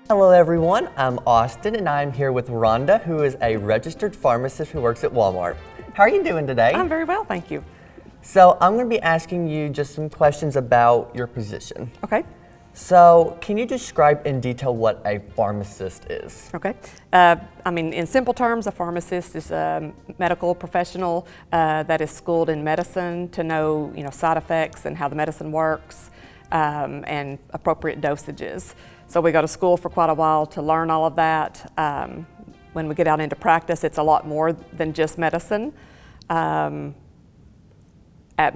Hello everyone, I'm Austin and I'm here with Rhonda, who is a registered pharmacist who works at Walmart. How are you doing today? I'm very well, thank you. So I'm going to be asking you just some questions about your position. Okay. So can you describe in detail what a pharmacist is? Okay. In simple terms, a pharmacist is a medical professional that is schooled in medicine to know, side effects and how the medicine works and appropriate dosages. So we go to school for quite a while to learn all of that. When we get out into practice, it's a lot more than just medicine. At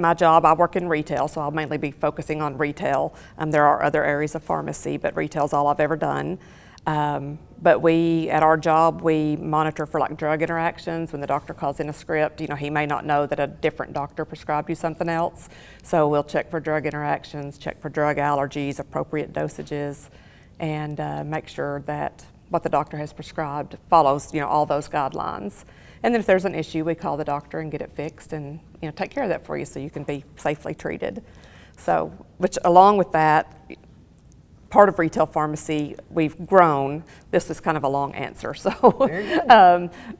my job, I work in retail, so I'll mainly be focusing on retail. There are other areas of pharmacy, but retail is all I've ever done. But at our job, we monitor for like drug interactions. When the doctor calls in a script, he may not know that a different doctor prescribed you something else. So we'll check for drug interactions, check for drug allergies, appropriate dosages, and make sure that what the doctor has prescribed follows, all those guidelines. And then if there's an issue, we call the doctor and get it fixed and take care of that for you so you can be safely treated. So, which along with that, part of retail pharmacy, we've grown. This is kind of a long answer, so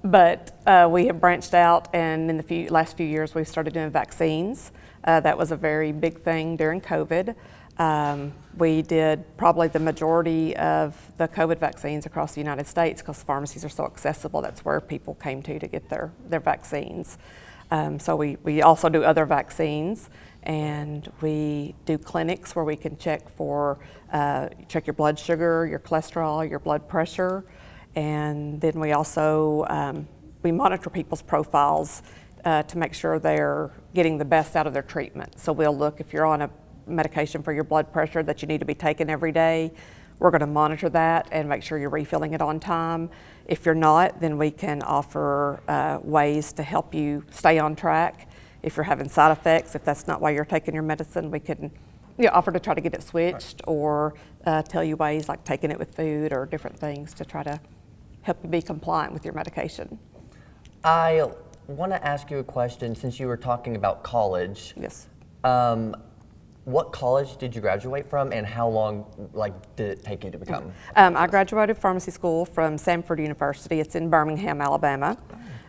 but we have branched out, and in the last few years we've started doing vaccines. That was a very big thing during COVID. We did probably the majority of the COVID vaccines across the United States because pharmacies are so accessible. That's where people came to get their vaccines. So we also do other vaccines, and we do clinics where we can check your blood sugar, your cholesterol, your blood pressure, and then we also we monitor people's profiles to make sure they're getting the best out of their treatment. So we'll look if you're on a medication for your blood pressure that you need to be taking every day. We're going to monitor that and make sure you're refilling it on time. If you're not, then we can offer ways to help you stay on track. If you're having side effects, if that's not why you're taking your medicine, we can offer to try to get it switched, or tell you ways like taking it with food or different things to try to help you be compliant with your medication. I want to ask you a question since you were talking about college. Yes. What college did you graduate from, and how long did it take you to become? I graduated pharmacy school from Samford University. It's in Birmingham, Alabama,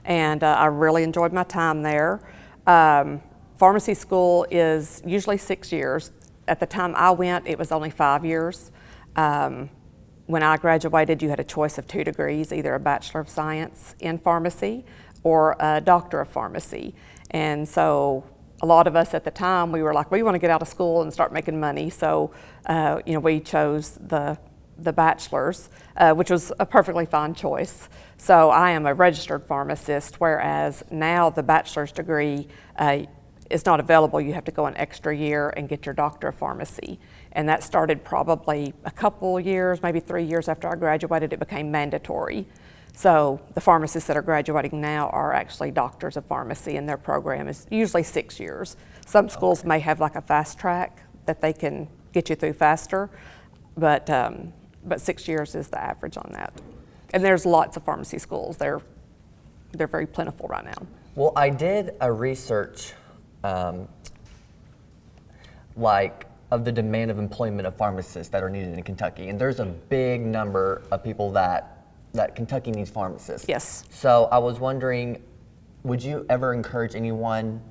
and I really enjoyed my time there. Pharmacy school is usually 6 years. At the time I went, it was only 5 years. When I graduated, you had a choice of 2 degrees, either a Bachelor of Science in Pharmacy or a Doctor of Pharmacy. And so a lot of us at the time, we were like, we want to get out of school and start making money. So, we chose the bachelor's, which was a perfectly fine choice. So I am a registered pharmacist, whereas now the bachelor's degree is not available. You have to go an extra year and get your Doctor of Pharmacy. And that started probably a couple years, maybe 3 years after I graduated, it became mandatory. So the pharmacists that are graduating now are actually doctors of pharmacy, and their program is usually 6 years. Some schools may have like a fast track that they can get you through faster, but 6 years is the average on that. And there's lots of pharmacy schools. They're very plentiful right now. Well, I did a research of the demand of employment of pharmacists that are needed in Kentucky, and there's a big number of people that Kentucky needs pharmacists. Yes. So I was wondering, would you ever encourage anyone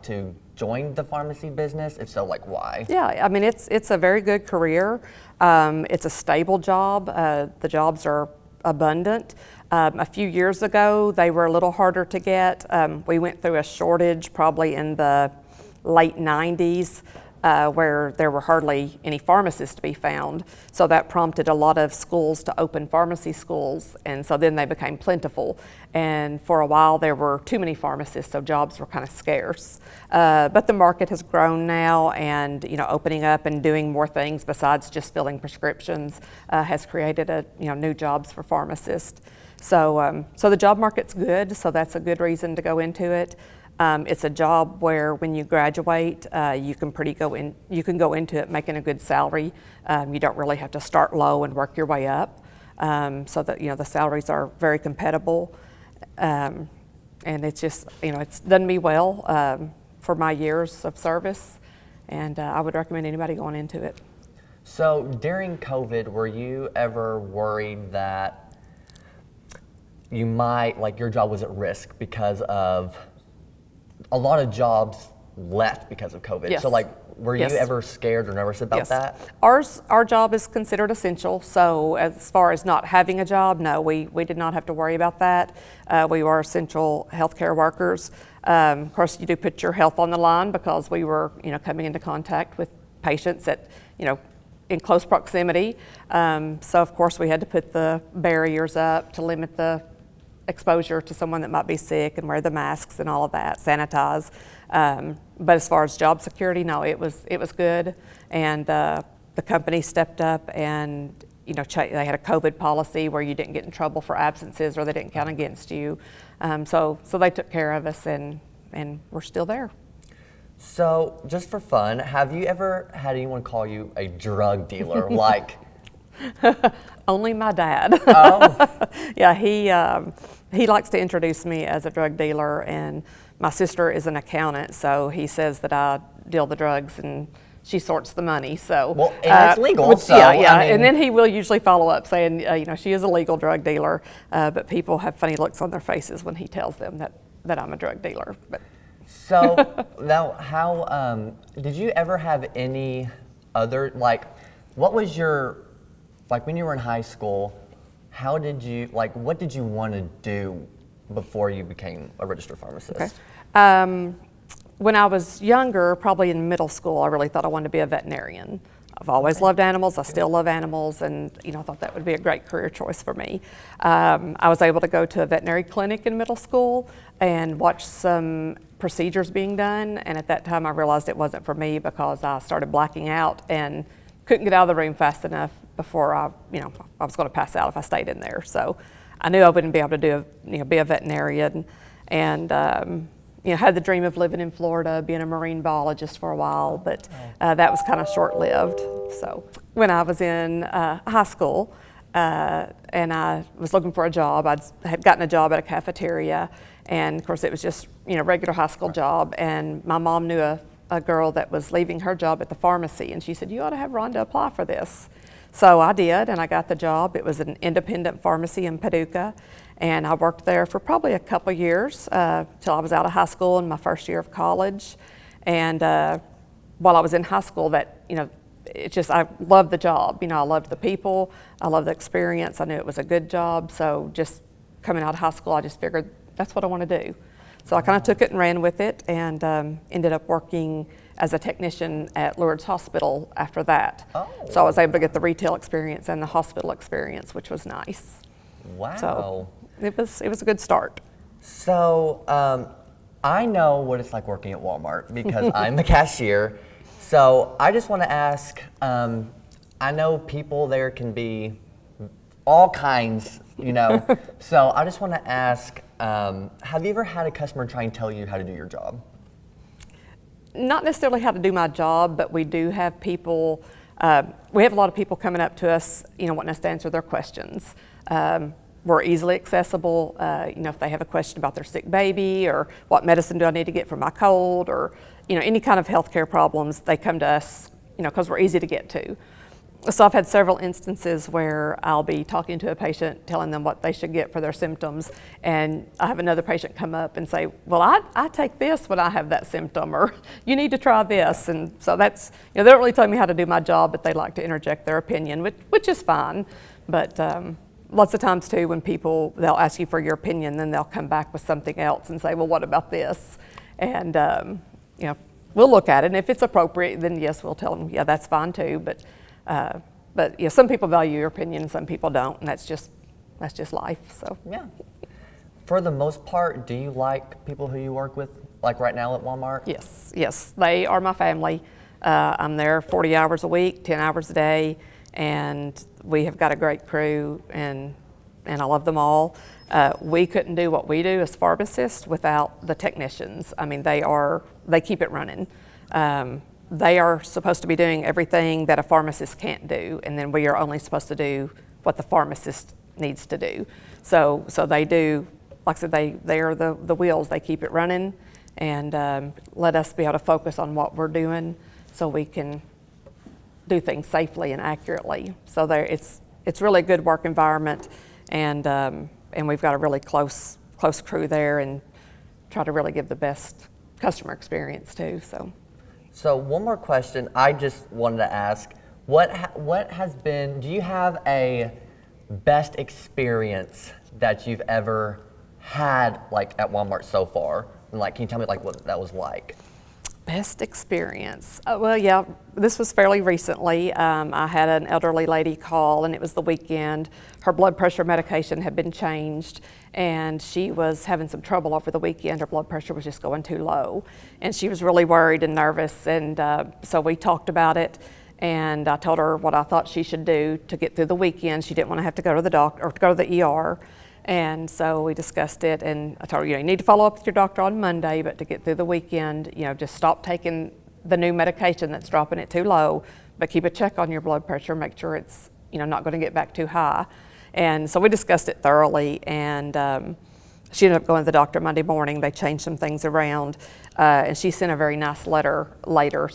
to join the pharmacy business? If so, why? Yeah, it's a very good career. It's a stable job. The jobs are abundant. A few years ago, they were a little harder to get. We went through a shortage probably in the late 90s. Where there were hardly any pharmacists to be found. So that prompted a lot of schools to open pharmacy schools, and so then they became plentiful. And for a while there were too many pharmacists, so jobs were kind of scarce. But the market has grown now, and opening up and doing more things besides just filling prescriptions has created new jobs for pharmacists. So the job market's good, so that's a good reason to go into it. It's a job where when you graduate, you can go into it making a good salary. You don't really have to start low and work your way up. So that the salaries are very compatible, and it's just it's done me well for my years of service, and I would recommend anybody going into it. So during COVID, were you ever worried that you might, like your job was at risk because of a lot of jobs left because of COVID? Yes. So like, were you Yes. ever scared or nervous about Yes. that? Our job is considered essential, so as far as not having a job, no, we did not have to worry about that. We were essential healthcare workers. Of course, you do put your health on the line because we were, coming into contact with patients at, in close proximity. So of course, we had to put the barriers up to limit the exposure to someone that might be sick and wear the masks and all of that, sanitize. But as far as job security, no, it was good. And the company stepped up and they had a COVID policy where you didn't get in trouble for absences or they didn't count against you. So they took care of us and we're still there. So just for fun, have you ever had anyone call you a drug dealer? Like, Only my dad. oh, Yeah, he likes to introduce me as a drug dealer, and my sister is an accountant, so he says that I deal the drugs and she sorts the money. So well, and it's legal. So, yeah, I mean, and then he will usually follow up saying, she is a legal drug dealer, but people have funny looks on their faces when he tells them that I'm a drug dealer. But so now, how did you ever have any other, like, what was your, like when you were in high school, how did you, like, what did you want to do before you became a registered pharmacist? Okay. When I was younger, probably in middle school, I really thought I wanted to be a veterinarian. I've always loved animals. I still love animals, and I thought that would be a great career choice for me. I was able to go to a veterinary clinic in middle school and watch some procedures being done, and at that time I realized it wasn't for me because I started blacking out and couldn't get out of the room fast enough before I was going to pass out if I stayed in there. So I knew I wouldn't be able to be a veterinarian, and had the dream of living in Florida, being a marine biologist for a while, but that was kind of short-lived. So when I was in high school and I was looking for a job, I had gotten a job at a cafeteria, and of course it was just regular high school job, and my mom knew a girl that was leaving her job at the pharmacy, and she said, "You ought to have Rhonda apply for this." So I did, and I got the job. It was an independent pharmacy in Paducah, and I worked there for probably a couple years till I was out of high school in my first year of college. And while I was in high school, I loved the job. I loved the people, I loved the experience. I knew it was a good job. So just coming out of high school, I just figured that's what I want to do. So I kind of took it and ran with it, and ended up working as a technician at Lourdes Hospital after that. Oh. So I was able to get the retail experience and the hospital experience, which was nice. Wow. So it was a good start. So I know what it's like working at Walmart because I'm the cashier. So I just want to ask, I know people there can be all kinds, so I just want to ask, have you ever had a customer try and tell you how to do your job? Not necessarily how to do my job, but we do have people, we have a lot of people coming up to us, wanting us to answer their questions. We're easily accessible, if they have a question about their sick baby or what medicine do I need to get for my cold or, any kind of healthcare problems, they come to us, because we're easy to get to. So I've had several instances where I'll be talking to a patient, telling them what they should get for their symptoms, and I have another patient come up and say, "Well, I take this when I have that symptom," or "You need to try this." And so that's, they don't really tell me how to do my job, but they like to interject their opinion, which is fine. But lots of times too, when they'll ask you for your opinion, then they'll come back with something else and say, "Well, what about this?" And we'll look at it, and if it's appropriate, then yes, we'll tell them, "Yeah, that's fine too." But some people value your opinion, and some people don't, and that's just life. So yeah. For the most part, do you like people who you work with, like right now at Walmart? Yes, they are my family. I'm there 40 hours a week, 10 hours a day, and we have got a great crew, and I love them all. We couldn't do what we do as pharmacists without the technicians. I mean, they keep it running. They are supposed to be doing everything that a pharmacist can't do, and then we are only supposed to do what the pharmacist needs to do. So they do, like I said, they are the wheels. They keep it running, and let us be able to focus on what we're doing so we can do things safely and accurately. So it's really a good work environment, and we've got a really close crew there, and try to really give the best customer experience too. So one more question I just wanted to ask: what has been? Do you have a best experience that you've ever had, like at Walmart so far? And like, can you tell me like what that was like? Best experience. Well, yeah, this was fairly recently. I had an elderly lady call, and it was the weekend. Her blood pressure medication had been changed, and she was having some trouble over the weekend. Her blood pressure was just going too low, and she was really worried and nervous. And so we talked about it, and I told her what I thought she should do to get through the weekend. She didn't want to have to go to the doctor or to go to the ER. And so we discussed it, and I told her, you need to follow up with your doctor on Monday, but to get through the weekend, just stop taking the new medication that's dropping it too low, but keep a check on your blood pressure, make sure it's, not going to get back too high. And so we discussed it thoroughly, and she ended up going to the doctor Monday morning. They changed some things around, and she sent a very nice letter later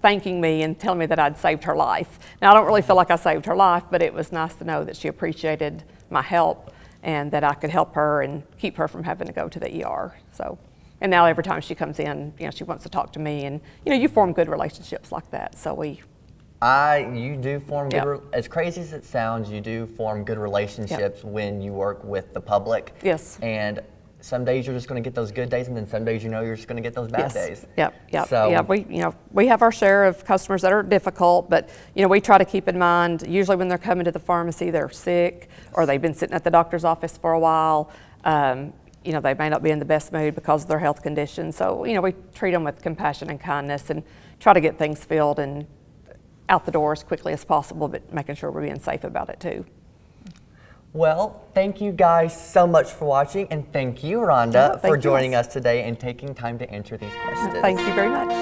thanking me and telling me that I'd saved her life. Now, I don't really feel like I saved her life, but it was nice to know that she appreciated my help, and that I could help her and keep her from having to go to the ER. And now every time she comes in, she wants to talk to me, and you form good relationships like that. So you do form good, Yep. as crazy as it sounds, you do form good relationships when you work with the public. Yes. And some days you're just going to get those good days, and then some days you're just going to get those bad days. Yep. So, yeah, we have our share of customers that are difficult, but we try to keep in mind, usually when they're coming to the pharmacy, they're sick, or they've been sitting at the doctor's office for a while. They may not be in the best mood because of their health condition. So, we treat them with compassion and kindness, and try to get things filled and out the door as quickly as possible, but making sure we're being safe about it too. Well, thank you guys so much for watching, and thank you, Rhonda, for joining us today and taking time to answer these questions. Thank you very much.